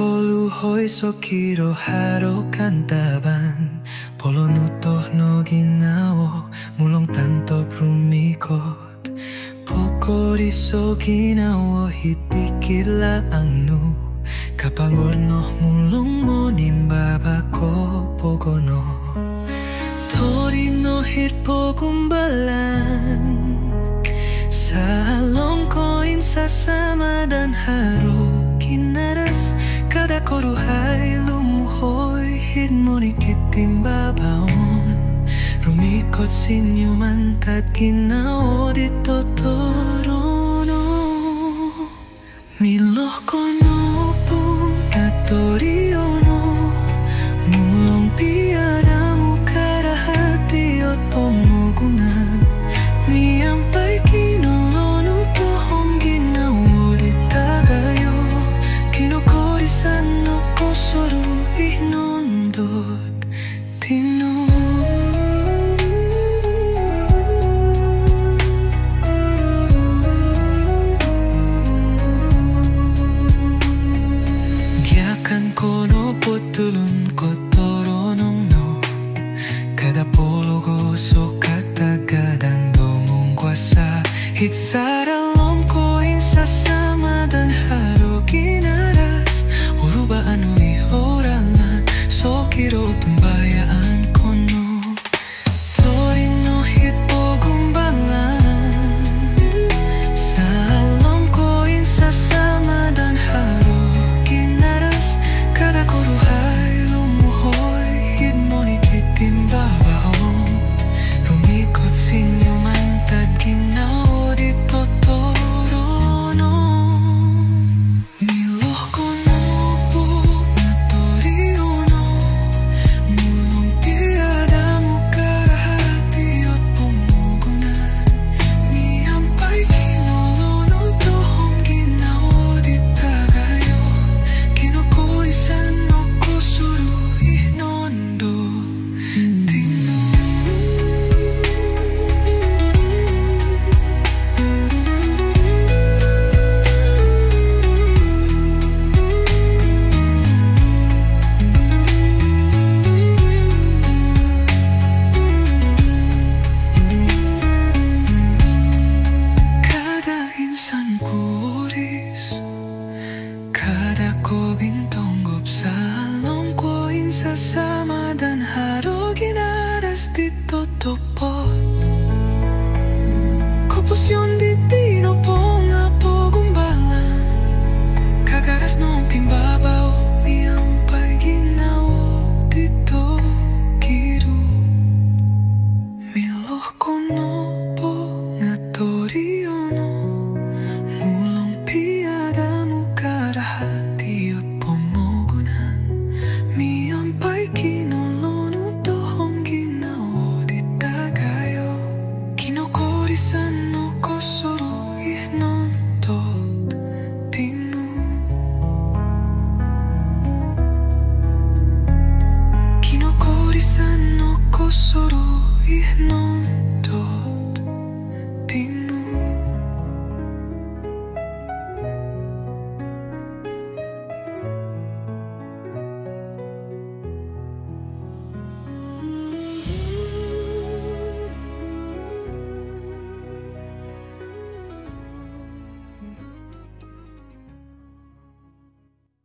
luhoi so kiro haro kantaban Polo nutoh no ginawo mulong tanto brumikot Pokori so ginawo hitikila angnu Kapangorno mulong mo nimbaba ko pogono Tori no hit pogumbalan Salong koin sasama dan haro kinaras Kada koruhay lumuhoy hidmonikit timbabaon Rumikot sinyuman tad ginao dito torono Miloh kono po natoriono Mulong piadamu karahati at pomogunan Miyampay kinolono tohong ginawo di tagayo Kinokorisan no kosoro ihnondot tino Giakan kono potulun kotoronong no Kada pologo so katagadan domong kuasa Hitsaralom ko insasama dan haro ginaras Uruba ano ihoralan so kiro tumbayaan kono Torino hit pogumbalan Salom ko insasama dan haro ginaras Kada koruhay lumuhoy hidmonikit timbabaon Rumikot sinyuman tad ginao dito torono Miloh kono po natoriono Mulong tiadamu karahati at pomogunan Miyampay kinolono tohong ginao di tagayo Kinokorisan no kosoro ihnondo tino Kada insan kuris Kada ko bintonggop salong ko insasama dan haro ginaras dito topot Kopusyon di tino po nga pogumbalan Kagaras nung timbabaw Miyampay ginawo dito kiro Miloh kono po nga toriono Mulong piadamu karahati at pomogunan Miyampay kinolono tohong ginawo di tagayo Kinokorisan no kosoro